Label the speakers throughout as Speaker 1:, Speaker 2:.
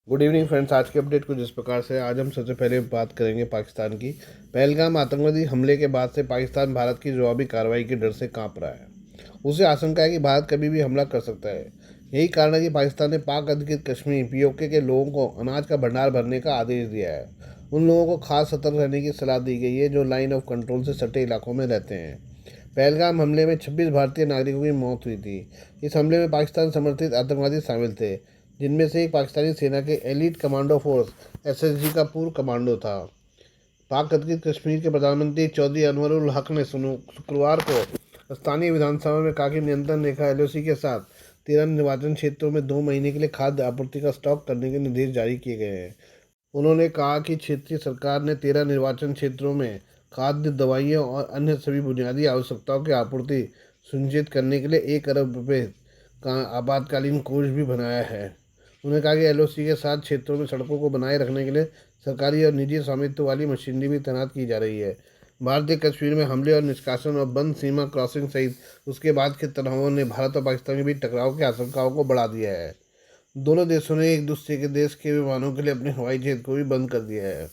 Speaker 1: Good evening friends. आज के update कुछ इस प्रकार से। आज हम सबसे पहले बात करेंगे पाकिस्तान की। पहलगाम आतंकवादी हमले के बाद से पाकिस्तान भारत की जवाबी कार्रवाई के डर से कांप रहा है। उसे आशंका है कि भारत कभी भी हमला कर सकता है। यही कारण है कि पाकिस्तान ने पाक अधिकृत कश्मीर पीओके के लोगों को अनाज का भंडार भरने का आदेश दिया है। उन लोगों को खास सतर्क रहने की सलाह दी गई है जो लाइन ऑफ कंट्रोल से सटे इलाकों में रहते हैं। पहलगाम हमले में 26 भारतीय नागरिकों की मौत हुई थी। इस हमले में पाकिस्तान समर्थित आतंकवादी शामिल थे, जिनमें से एक पाकिस्तानी सेना के एलीट कमांडो फोर्स एसएसजी का पूर्व कमांडो था। पाक अधिकृत कश्मीर के प्रधानमंत्री चौधरी अनवरुल हक ने शुक्रवार को स्थानीय विधानसभा में कहा कि नियंत्रण रेखा एलओसी के साथ 13 निर्वाचन क्षेत्रों में 2 महीने के लिए खाद्य आपूर्ति का स्टॉक करने के निर्देश जारी किए गए हैं। उन्होंने कहा कि क्षेत्रीय सरकार ने 13 निर्वाचन क्षेत्रों में खाद्य, दवाइयों और अन्य सभी बुनियादी आवश्यकताओं की आपूर्ति सुनिश्चित करने के लिए 1 अरब रुपये का आपातकालीन कोष भी बनाया है। उन्होंने कहा कि एलओसी के साथ क्षेत्रों में सड़कों को बनाए रखने के लिए सरकारी और निजी स्वामित्व वाली मशीनरी भी तैनात की जा रही है। भारतीय कश्मीर में हमले और निष्कासन और बंद सीमा क्रॉसिंग सहित उसके बाद के तनावों ने भारत और पाकिस्तान के बीच टकराव की आशंकाओं को बढ़ा दिया है। दोनों देशों ने एक दूसरे के देश के विमानों के लिए अपने हवाई क्षेत्र को भी बंद कर दिया है।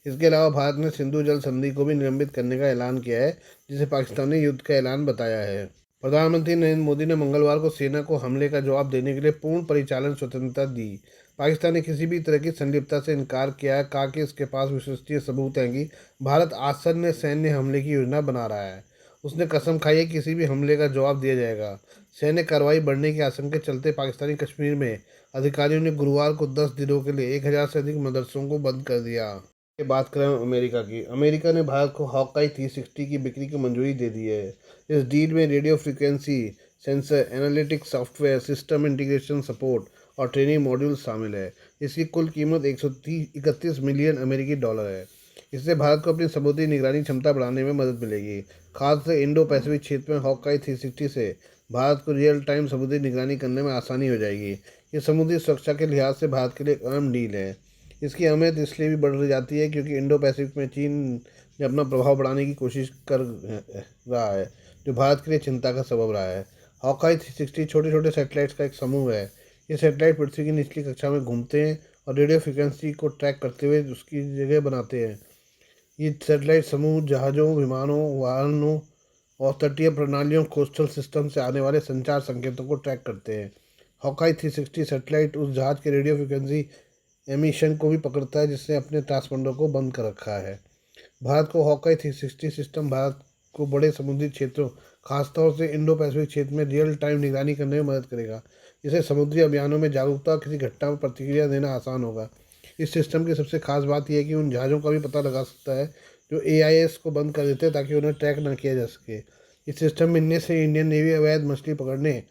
Speaker 1: इसके अलावा भारत ने सिंधु जल संधि को भी निलंबित करने का ऐलान किया है, जिसे पाकिस्तान ने युद्ध का ऐलान बताया है। प्रधानमंत्री नरेंद्र मोदी ने मंगलवार को सेना को हमले का जवाब देने के लिए पूर्ण परिचालन स्वतंत्रता दी। पाकिस्तान ने किसी भी तरह की संलिप्तता से इनकार किया है, कहा कि इसके पास विश्वसनीय सबूत हैं कि भारत आसन्न सैन्य हमले की योजना बना रहा है। उसने कसम खाई है कि किसी भी हमले का जवाब दिया जाएगा। सैन्य कार्रवाई बढ़ने की आशंका के चलते पाकिस्तानी कश्मीर में अधिकारियों ने गुरुवार को 10 दिनों के लिए 1,000 से अधिक मदरसों को बंद कर दिया। ये बात करें अमेरिका की। अमेरिका ने भारत को हॉकाई 360 की बिक्री की मंजूरी दे दी है। इस डील में radio frequency sensor, analytics software, system integration support और ट्रेनिंग मॉड्यूल शामिल है। इसकी कुल कीमत 131 मिलियन अमेरिकी डॉलर है। इससे भारत को अपनी समुद्री निगरानी क्षमता बढ़ाने में मदद मिलेगी। खासकर इंडो पैसिफिक क्षेत्र में हॉकाई 360 से भारत को रियल टाइम समुद्री निगरानी करने में आसानी हो जाएगी। ये समुद्री सुरक्षा के लिहाज से भारत के लिए एक अहम डील है। इसकी अहमियत इसलिए भी बढ़ जाती है क्योंकि इंडो पैसिफिक में चीन ने अपना प्रभाव बढ़ाने की कोशिश कर रहा है, जो भारत के लिए चिंता का सबब रहा है। हॉकाई 360 छोटे छोटे सैटेलाइट्स का एक समूह है। ये सैटेलाइट पृथ्वी की निचली कक्षा में घूमते हैं और रेडियो फ्रिक्वेंसी को ट्रैक करते हुए उसकी जगह बनाते हैं। ये सैटेलाइट समूह जहाज़ों, विमानों, वाहनों और तटीय प्रणालियों कोस्टल सिस्टम से आने वाले संचार संकेतों को ट्रैक करते हैं। हॉकाई 360 सैटेलाइट उस जहाज़ के रेडियो फ्रिक्वेंसी एमिशन को भी पकड़ता है जिसने अपने ट्रांसपोंडर को बंद कर रखा है। भारत को हॉकाई 360 सिस्टम भारत को बड़े समुद्री क्षेत्रों, खासतौर से इंडो पैसिफिक क्षेत्र में रियल टाइम निगरानी करने में मदद करेगा। इससे समुद्री अभियानों में जागरूकता और किसी घटना पर प्रतिक्रिया देना आसान होगा। इस सिस्टम की सबसे खास बात यह है कि उन जहाज़ों का भी पता लगा सकता है जो एआईएस को बंद कर देते हैं ताकि उन्हें ट्रैक न किया जा सके। इस सिस्टम में इनमें से इंडियन नेवी अवैध मछली पकड़ने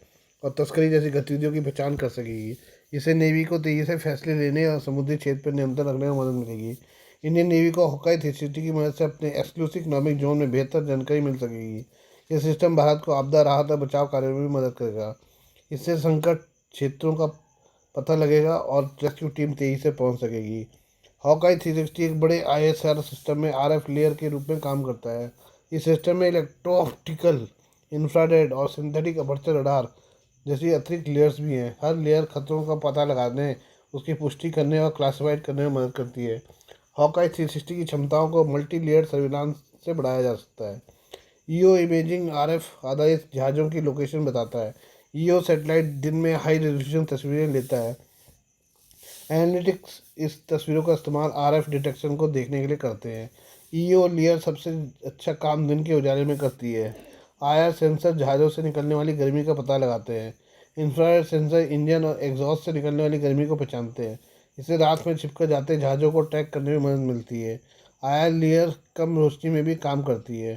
Speaker 1: और तस्करी जैसी गतिविधियों की पहचान कर सकेगी। इससे नेवी को तेजी से फैसले लेने और समुद्री क्षेत्र पर नियंत्रण रखने में मदद मिलेगी। इंडियन नेवी को हॉकाई 360 की मदद से अपने एक्सक्लूसिव इकोनॉमिक जोन में बेहतर जानकारी मिल सकेगी। यह सिस्टम भारत को आपदा राहत और बचाव कार्यों में भी मदद करेगा। इससे संकट क्षेत्रों का पता लगेगा और रेस्क्यू टीम तेजी से पहुंच सकेगी। हॉकाई 360 एक बड़े आईएसआर सिस्टम में आरएफ लेयर के रूप में काम करता है। इस सिस्टम में इलेक्ट्रो ऑप्टिकल, इंफ्रारेड और सिंथेटिक अपर्चर रडार जैसी अतिरिक्त लेयर्स भी हैं। हर लेयर खतरों का पता लगाने, उसकी पुष्टि करने और क्लासिफाइड करने में मदद करती है। हॉकाई 360 की क्षमताओं को मल्टी लेयर सर्विलांस से बढ़ाया जा सकता है। ईओ इमेजिंग आरएफ आधारित जहाज़ों की लोकेशन बताता है। ईओ सैटेलाइट दिन में हाई रेजोल्यूशन तस्वीरें लेता है। एनालिटिक्स इस तस्वीरों का इस्तेमाल आरएफ डिटेक्शन को देखने के लिए करते हैं। ईओ लेयर सबसे अच्छा काम दिन के उजाले में करती है। आईआर सेंसर जहाज़ों से निकलने वाली गर्मी का पता लगाते हैं। इंफ्रारेड सेंसर इंजन और एग्जॉस्ट से निकलने वाली गर्मी को पहचानते हैं। इससे रात में छिपकर जाते जहाज़ों को ट्रैक करने में मदद मिलती है। आईआर लेयर कम रोशनी में भी काम करती है।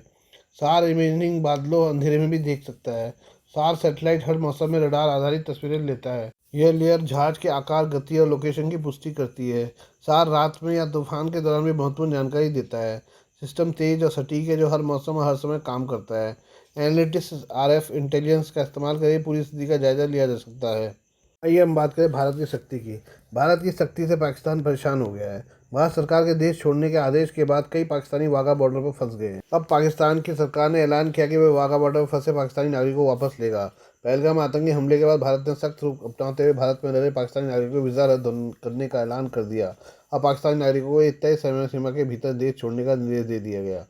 Speaker 1: सार इमेजिंग बादलों और अंधेरे में भी देख सकता है। सार सैटेलाइट हर मौसम में रडार आधारित तस्वीरें लेता है। यह लेयर जहाज के आकार, गति और लोकेशन की पुष्टि करती है। सार रात में या तूफान के दौरान भी महत्वपूर्ण जानकारी देता है। सिस्टम तेज और सटीक है जो हर मौसम और हर समय काम करता है। एनालिटिक्स आरएफ इंटेलिजेंस का इस्तेमाल करके पूरी स्थिति का जायजा लिया जा सकता है। आइए हम बात करें भारत की शक्ति की। भारत की शक्ति से पाकिस्तान परेशान हो गया है। भारत सरकार के देश छोड़ने के आदेश के बाद कई पाकिस्तानी वाघा बॉर्डर पर फंस गए हैं। अब पाकिस्तान की सरकार ने ऐलान किया कि वह वाघा बॉर्डर पर फंसे पाकिस्तानी नागरिकों को वापस लेगा। पहलगाम आतंकी हमले के बाद भारत ने सख्त रुख अपनाते हुए भारत में रह रहे पाकिस्तानी नागरिकों को वीज़ा रद्द करने का ऐलान कर दिया। अब पाकिस्तानी नागरिकों को एक तय समय सीमा के भीतर देश छोड़ने का निर्देश दे दिया गया।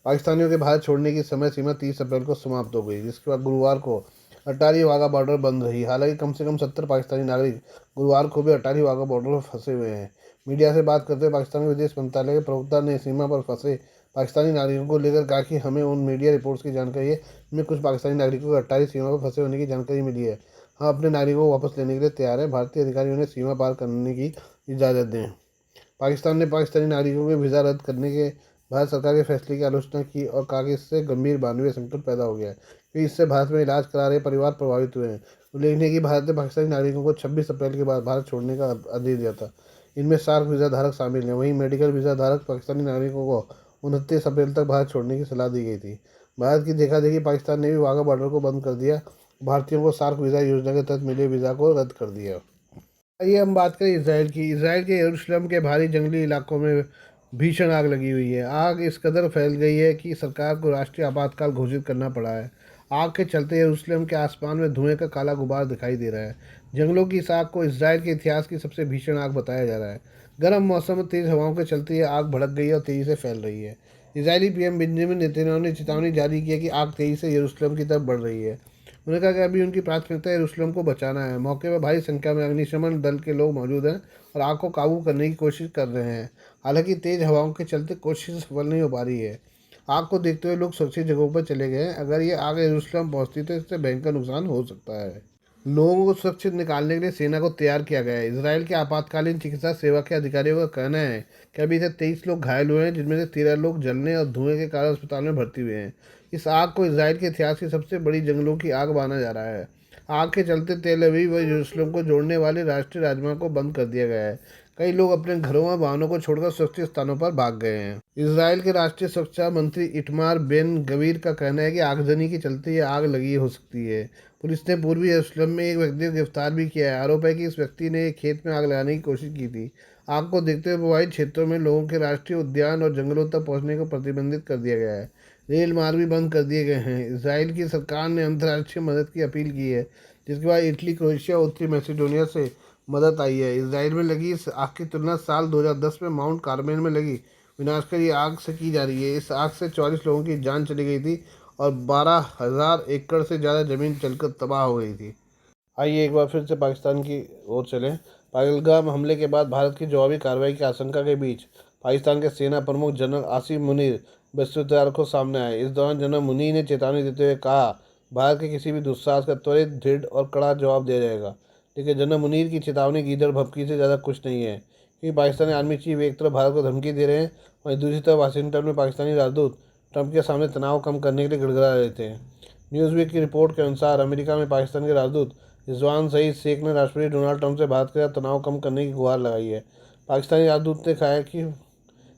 Speaker 1: पाकिस्तानियों के भारत छोड़ने की समय सीमा 30 अप्रैल को समाप्त हो गई, जिसके बाद गुरुवार को अटारी वाघा बॉर्डर बंद रही। हालांकि कम से कम 70 पाकिस्तानी नागरिक गुरुवार को भी अटारी वाघा बॉर्डर पर फंसे हुए हैं। मीडिया से बात करते हुए पाकिस्तान के विदेश मंत्रालय के प्रवक्ता ने सीमा पर फंसे पाकिस्तानी नागरिकों को लेकर कहा कि हमें उन मीडिया रिपोर्ट्स की जानकारी है जिनमें कुछ पाकिस्तानी नागरिकों को अटारी सीमा पर फंसे होने की जानकारी मिली है। हम अपने नागरिकों को वापस लेने के लिए तैयार हैं। भारतीय अधिकारियों ने सीमा पार करने की इजाज़त दें। पाकिस्तान ने पाकिस्तानी नागरिकों के वीज़ा रद्द करने के भारत सरकार के फैसले की आलोचना की और कहा कि इससे गंभीर मानवीय संकट पैदा हो गया है, कि इससे भारत में इलाज करा रहे परिवार प्रभावित हुए हैं। उल्लेखनीय है कि भारत ने पाकिस्तानी नागरिकों को 26 अप्रैल के बाद भारत छोड़ने का आदेश दिया था। इनमें सार्क वीज़ा धारक शामिल हैं। वहीं मेडिकल वीज़ा धारक पाकिस्तानी नागरिकों को 29 अप्रैल तक भारत छोड़ने की सलाह दी गई थी। भारत की देखा देखी पाकिस्तान ने भी वाघा बॉर्डर को बंद कर दिया। भारतीयों को सार्क वीज़ा योजना के तहत मिले वीज़ा को रद्द कर दिया। आइए हम बात करें इसराइल की। इसराइल के यरूशलेम के भारी जंगली इलाकों में भीषण आग लगी हुई है। आग इस कदर फैल गई है कि सरकार को राष्ट्रीय आपातकाल घोषित करना पड़ा है। आग के चलते यरूशलेम के आसमान में धुएं का काला गुबार दिखाई दे रहा है। जंगलों की इस आग को इसराइल के इतिहास की सबसे भीषण आग बताया जा रहा है। गर्म मौसम में तेज़ हवाओं के चलते ये आग भड़क गई है और तेज़ी से फैल रही है। इजरायली पीएम बेंजामिन नेतन्याहू ने चेतावनी जारी की है कि आग तेज़ी से यरूशलेम की तरफ बढ़ रही है। उन्होंने कहा कि अभी उनकी प्राथमिकता यरूशलेम को बचाना है। मौके पर भारी संख्या में अग्निशमन दल के लोग मौजूद हैं और आग को काबू करने की कोशिश कर रहे हैं। हालांकि तेज हवाओं के चलते कोशिश सफल नहीं हो पा रही है। आग को देखते हुए लोग सुरक्षित जगहों पर चले गए हैं। अगर ये आग यरूशलेम पहुंचती तो इससे भयंकर नुकसान हो सकता है। लोगों को सुरक्षित निकालने के लिए सेना को तैयार किया गया है। इसराइल के आपातकालीन चिकित्सा सेवा के अधिकारियों का कहना है कि अभी तक 23 लोग घायल हुए हैं, जिनमें से 13 लोग जलने और धुएं के कारण अस्पताल में भर्ती हुए हैं। इस आग को इसराइल के इतिहास की सबसे बड़ी जंगलों की आग माना जा रहा है। आग के चलते तेल अवीव व यरूशलेम को जोड़ने वाले राष्ट्रीय राजमार्ग को बंद कर दिया गया है। कई लोग अपने घरों और वाहनों को छोड़कर सुरक्षित स्थानों पर भाग गए हैं। इसराइल के राष्ट्रीय सुरक्षा मंत्री इटमार बेन गवीर का कहना है कि आगजनी के चलते ये आग लगी हो सकती है। पुलिस ने पूर्वी यरूशलेम में एक व्यक्ति को गिरफ्तार भी किया है। आरोप है कि इस व्यक्ति ने एक खेत में आग लगाने की कोशिश की थी। आग को देखते हुए प्रभावित क्षेत्रों में लोगों के राष्ट्रीय उद्यान और जंगलों तक पहुंचने को प्रतिबंधित कर दिया गया है। रेल मार्ग भी बंद कर दिए गए हैं। इसराइल की सरकार ने अंतर्राष्ट्रीय मदद की अपील की है, जिसके बाद इटली, क्रोएशिया और उत्तरी मैसेडोनिया से मदद आई है। इसराइल में लगी इस आग की तुलना साल 2010 में माउंट कार्मेल में लगी विनाशकारी आग से की जा रही है। इस आग से 44 लोगों की जान चली गई थी और 12,000 एकड़ से ज़्यादा ज़मीन जलकर तबाह हो गई थी। आइए एक बार फिर से पाकिस्तान की ओर चलें। पहलगाम हमले के बाद भारत की जवाबी कार्रवाई की आशंका के बीच पाकिस्तान के सेना प्रमुख जनरल आसिम मुनीर बृहस्पतिवार को सामने आए। इस दौरान जनरल मुनीर ने चेतावनी देते हुए कहा, भारत के किसी भी दुस्साहस का त्वरित, दृढ़ और कड़ा जवाब दिया जाएगा। लेकिन जनरल मुनीर की चेतावनी गीदड़ भभकी से ज़्यादा कुछ नहीं है, क्योंकि पाकिस्तानी आर्मी चीफ एक तरफ भारत को धमकी दे रहे हैं, वहीं दूसरी तरफ वाशिंगटन में पाकिस्तानी राजदूत ट्रंप के सामने तनाव कम करने के लिए गिड़गिड़ा रहे थे। न्यूज़वीक की रिपोर्ट के अनुसार अमेरिका में पाकिस्तान के राजदूत रिजवान सईद शेख ने राष्ट्रपति डोनाल्ड ट्रंप से भारत के साथ तनाव कम करने की गुहार लगाई है। पाकिस्तानी राजदूत ने कहा है कि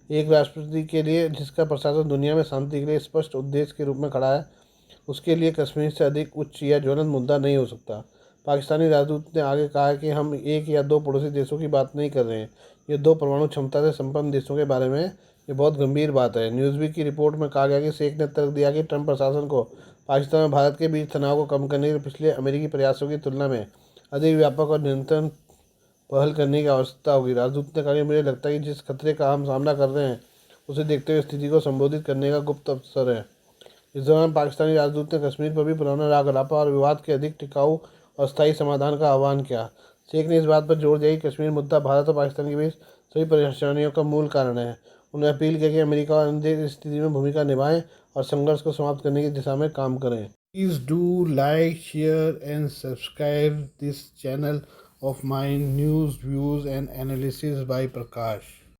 Speaker 1: एक राष्ट्रपति के लिए जिसका प्रशासन दुनिया में शांति के लिए स्पष्ट उद्देश्य के रूप में खड़ा है, उसके लिए कश्मीर से अधिक उच्च या ज्वलंत मुद्दा नहीं हो सकता। पाकिस्तानी राजदूत ने आगे कहा कि हम एक या दो पड़ोसी देशों की बात नहीं कर रहे हैं, ये दो परमाणु क्षमता से संपन्न देशों के बारे में ये बहुत गंभीर बात है। न्यूज़वीक की रिपोर्ट में कहा गया कि शेख ने तर्क दिया कि ट्रंप प्रशासन को पाकिस्तान और भारत के बीच तनाव को कम करने के लिए पिछले अमेरिकी प्रयासों की तुलना में अधिक व्यापक और निरंतर पहल करने की आवश्यकता होगी। राजदूत ने कहा कि मुझे लगता है कि जिस खतरे का हम सामना कर रहे हैं, उसे देखते हुए स्थिति को संबोधित करने का गुप्त अवसर है। इस दौरान पाकिस्तानी राजदूत ने कश्मीर पर भी पुराना राग अलापा और विवाद के अधिक टिकाऊ और स्थायी समाधान का आह्वान किया। शेख ने इस बात पर जोर दिया कि कश्मीर मुद्दा भारत और पाकिस्तान के बीच सभी परेशानियों का मूल कारण है। उन्होंने अपील की कि अमेरिका और अन्य देश इस स्थिति में भूमिका निभाएं और संघर्ष को समाप्त करने की दिशा में काम करें। Please do like, share and subscribe this channel of my news, views and analysis by Prakash.